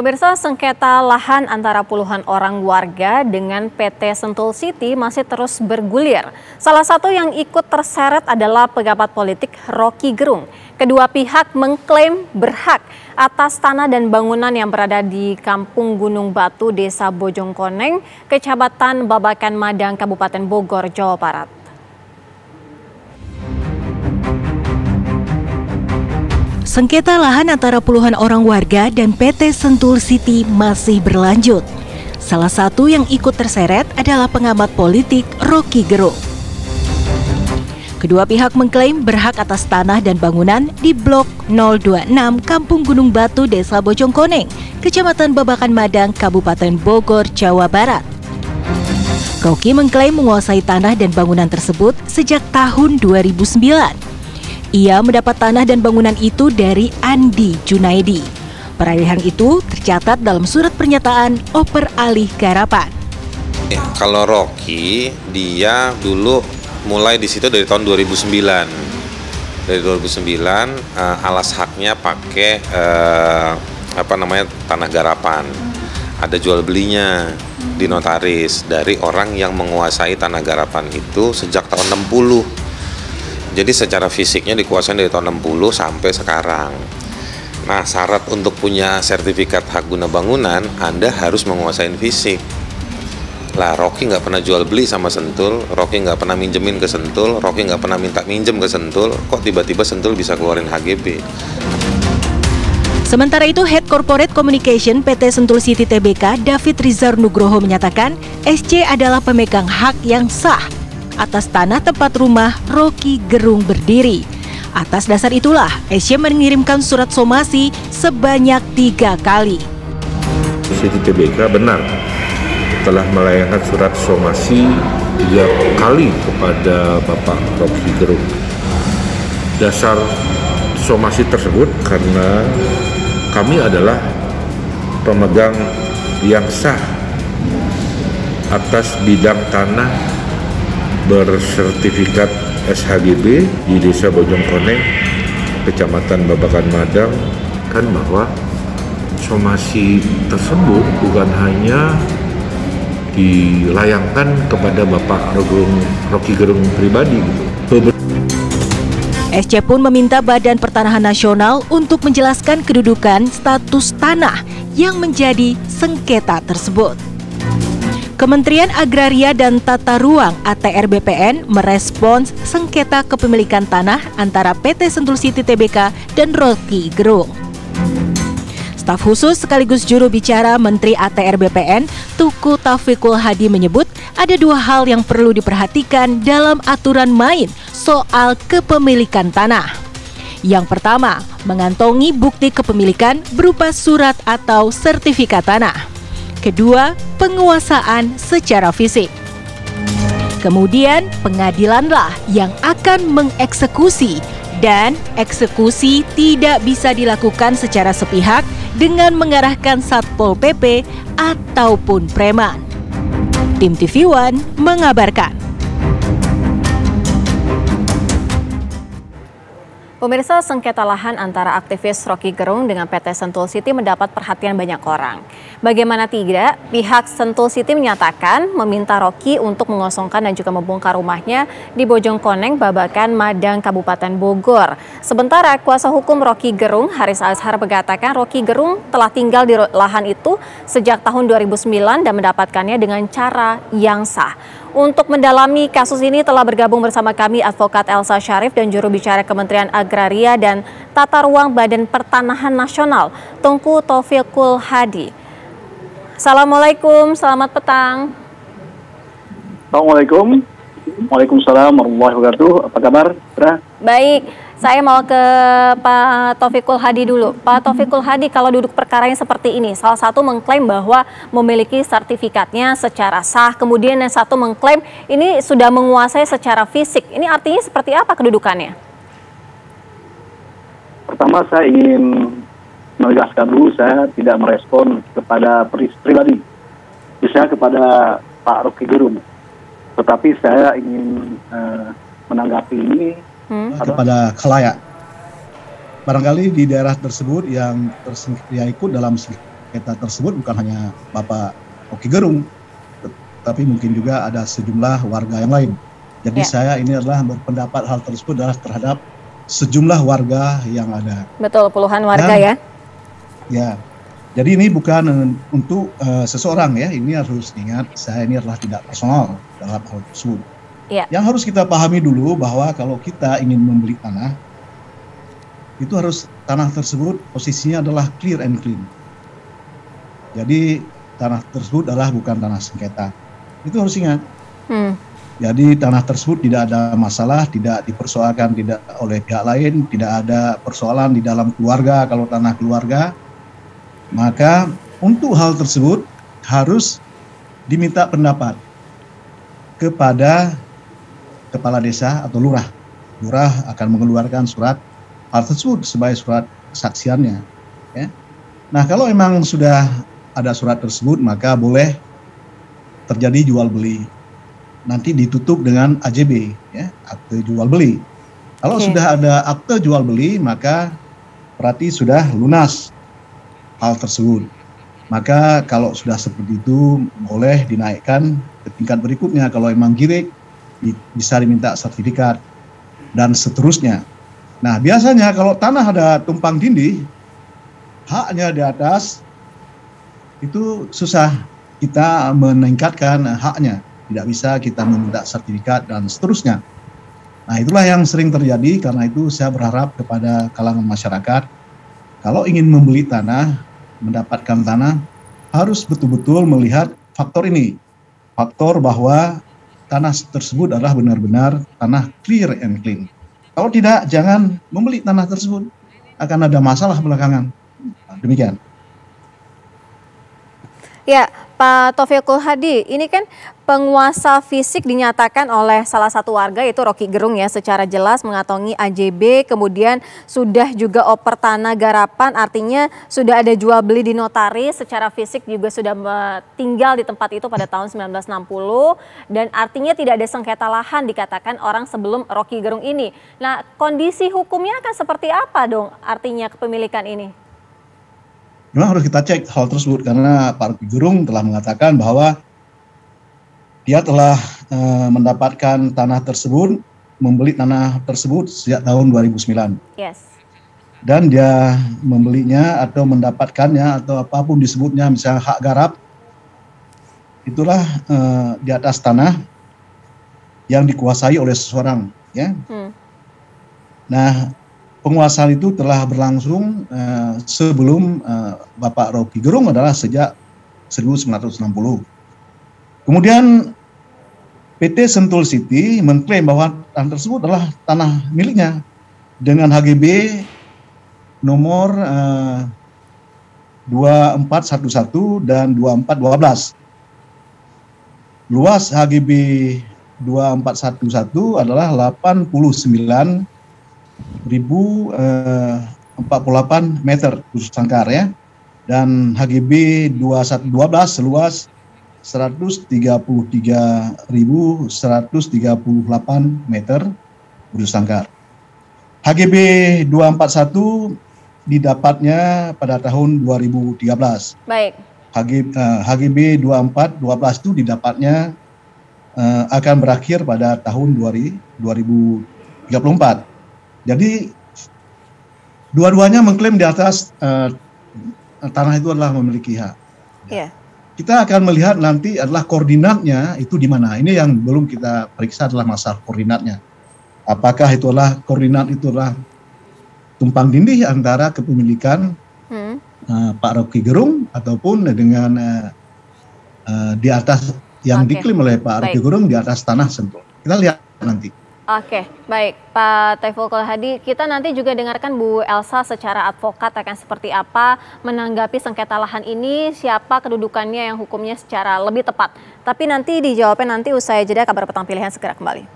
Pemirsa, sengketa lahan antara puluhan orang warga dengan PT Sentul City masih terus bergulir. Salah satu yang ikut terseret adalah pejabat politik Rocky Gerung. Kedua pihak mengklaim berhak atas tanah dan bangunan yang berada di Kampung Gunung Batu, Desa Bojongkoneng, Kecamatan Babakan Madang, Kabupaten Bogor, Jawa Barat. Sengketa lahan antara puluhan orang warga dan PT Sentul City masih berlanjut. Salah satu yang ikut terseret adalah pengamat politik Rocky Gerung. Kedua pihak mengklaim berhak atas tanah dan bangunan di Blok 026 Kampung Gunung Batu, Desa Bojongkoneng, Kecamatan Babakan Madang, Kabupaten Bogor, Jawa Barat. Rocky mengklaim menguasai tanah dan bangunan tersebut sejak tahun 2009. Ia mendapat tanah dan bangunan itu dari Andi Junaidi. Peralihan itu tercatat dalam surat pernyataan oper alih garapan. Kalau Rocky, dia dulu mulai di situ dari tahun 2009. Dari 2009 alas haknya pakai tanah garapan. Ada jual belinya di notaris dari orang yang menguasai tanah garapan itu sejak tahun 60. Jadi secara fisiknya dikuasai dari tahun 60 sampai sekarang. Nah, syarat untuk punya sertifikat hak guna bangunan, Anda harus menguasai fisik. Lah, Rocky nggak pernah jual beli sama Sentul, Rocky nggak pernah minjemin ke Sentul, Rocky nggak pernah minta minjem ke Sentul, kok tiba-tiba Sentul bisa keluarin HGB. Sementara itu, Head Corporate Communication PT Sentul City Tbk, David Rizar Nugroho menyatakan SC adalah pemegang hak yang sah atas tanah tempat rumah Rocky Gerung berdiri. Atas dasar itulah, SC mengirimkan surat somasi sebanyak 3 kali. City Tbk benar telah melayangkan surat somasi 3 kali kepada Bapak Rocky Gerung. Dasar somasi tersebut karena kami adalah pemegang yang sah atas bidang tanah bersertifikat SHGB di Desa Bojongkoneng, Kecamatan Babakan Madang, kan bahwa somasi tersebut bukan hanya dilayangkan kepada Bapak Rocky Gerung pribadi. SC pun meminta Badan Pertanahan Nasional untuk menjelaskan kedudukan status tanah yang menjadi sengketa tersebut. Kementerian Agraria dan Tata Ruang ATR BPN merespons sengketa kepemilikan tanah antara PT Sentul City Tbk dan Rocky Gerung. Staf khusus sekaligus juru bicara Menteri ATR BPN, Tuku Taufikul Hadi menyebut ada 2 hal yang perlu diperhatikan dalam aturan main soal kepemilikan tanah. Yang pertama, mengantongi bukti kepemilikan berupa surat atau sertifikat tanah. Kedua, penguasaan secara fisik. Kemudian, pengadilanlah yang akan mengeksekusi, dan eksekusi tidak bisa dilakukan secara sepihak dengan mengarahkan Satpol PP ataupun preman. Tim TV One mengabarkan. Pemirsa, sengketa lahan antara aktivis Rocky Gerung dengan PT Sentul City mendapat perhatian banyak orang. Bagaimana tidak, pihak Sentul City menyatakan meminta Rocky untuk mengosongkan dan juga membongkar rumahnya di Bojongkoneng, Babakan Madang, Kabupaten Bogor. Sementara kuasa hukum Rocky Gerung, Haris Azhar, mengatakan Rocky Gerung telah tinggal di lahan itu sejak tahun 2009 dan mendapatkannya dengan cara yang sah. Untuk mendalami kasus ini telah bergabung bersama kami Advokat Elsa Syarif dan juru bicara Kementerian Agraria dan Tata Ruang Badan Pertanahan Nasional, Tungku Taufikul Hadi. Assalamualaikum, selamat petang. Assalamualaikum. Waalaikumsalam warahmatullahi wabarakatuh. Apa kabar, Tra? Baik, saya mau ke Pak Taufikul Hadi dulu. Pak Taufikul Hadi, kalau duduk perkaranya seperti ini, salah satu mengklaim bahwa memiliki sertifikatnya secara sah, kemudian yang satu mengklaim ini sudah menguasai secara fisik. Ini artinya seperti apa kedudukannya? Pertama, saya ingin menegaskan dulu, saya tidak merespon kepada pribadi, misalnya kepada Pak Rocky Gerung. Tetapi saya ingin menanggapi ini kepada khalayak. Barangkali di daerah tersebut yang ikut dalam sengketa tersebut bukan hanya Bapak Rocky Gerung, tapi mungkin juga ada sejumlah warga yang lain. Jadi saya ini adalah berpendapat hal tersebut adalah terhadap sejumlah warga yang ada. Betul, puluhan warga ya. Ya, jadi ini bukan untuk seseorang ya, ini harus ingat saya ini adalah tidak personal dalam hal tersebut. Yang harus kita pahami dulu bahwa kalau kita ingin membeli tanah, itu harus tanah tersebut posisinya adalah clear and clean. Jadi tanah tersebut adalah bukan tanah sengketa. Itu harus ingat. Jadi tanah tersebut tidak ada masalah, tidak dipersoalkan tidak oleh pihak lain, tidak ada persoalan di dalam keluarga. Kalau tanah keluarga, maka untuk hal tersebut harus diminta pendapat kepada kepala desa atau lurah. Lurah akan mengeluarkan surat hal tersebut sebagai surat kesaksiannya. Ya. Nah, kalau memang sudah ada surat tersebut, maka boleh terjadi jual beli. Nanti ditutup dengan AJB, ya, akte jual beli. Kalau sudah ada akte jual beli, maka berarti sudah lunas hal tersebut. Maka kalau sudah seperti itu, boleh dinaikkan ke tingkat berikutnya. Kalau memang girik, bisa diminta sertifikat dan seterusnya. Nah, biasanya kalau tanah ada tumpang tindih, haknya di atas, itu susah kita meningkatkan haknya. Tidak bisa kita meminta sertifikat dan seterusnya. Nah, itulah yang sering terjadi, karena itu saya berharap kepada kalangan masyarakat, kalau ingin membeli tanah, mendapatkan tanah, harus betul-betul melihat faktor ini. Faktor bahwa tanah tersebut adalah benar-benar tanah clear and clean. Kalau tidak, jangan membeli tanah tersebut. Akan ada masalah belakangan. Demikian. Ya, Pak Taufikul Hadi, ini kan penguasa fisik dinyatakan oleh salah satu warga, yaitu Rocky Gerung ya, secara jelas mengantongi AJB, kemudian sudah juga oper tanah garapan, artinya sudah ada jual beli di notaris, secara fisik juga sudah tinggal di tempat itu pada tahun 1960, dan artinya tidak ada sengketa lahan dikatakan orang sebelum Rocky Gerung ini. Nah, kondisi hukumnya akan seperti apa dong artinya kepemilikan ini? Memang harus kita cek hal tersebut, karena Pak Rocky Gerung telah mengatakan bahwa dia telah mendapatkan tanah tersebut, membeli tanah tersebut sejak tahun 2009. Dan dia membelinya atau mendapatkannya atau apapun disebutnya, misalnya hak garap, itulah di atas tanah yang dikuasai oleh seseorang. Ya. Nah, penguasaan itu telah berlangsung sebelum Bapak Rocky Gerung adalah sejak 1960. Kemudian PT Sentul City mengklaim bahwa tanah tersebut adalah tanah miliknya dengan HGB nomor 2411 dan 2412. Luas HGB 2411 adalah 89.048 meter khusus sangkar ya, dan HGB 2112 seluas 133.138 meter khusus sangkar. HGB 241 didapatnya pada tahun 2013. Baik. HGB 2412 itu didapatnya akan berakhir pada tahun 2034. Jadi dua-duanya mengklaim di atas tanah itu adalah memiliki hak. Kita akan melihat nanti adalah koordinatnya itu di mana. Ini yang belum kita periksa adalah masalah koordinatnya. Apakah itu adalah koordinat itu adalah tumpang tindih antara kepemilikan Pak Rocky Gerung ataupun dengan di atas yang diklaim oleh Pak Rocky Gerung di atas tanah Sentul. Kita lihat nanti. Oke, baik Pak Taufikul Hadi, kita nanti juga dengarkan Bu Elsa secara advokat akan seperti apa menanggapi sengketa lahan ini, siapa kedudukannya yang hukumnya secara lebih tepat. Tapi nanti dijawabnya nanti usai jeda. Kabar Petang Pilihan segera kembali.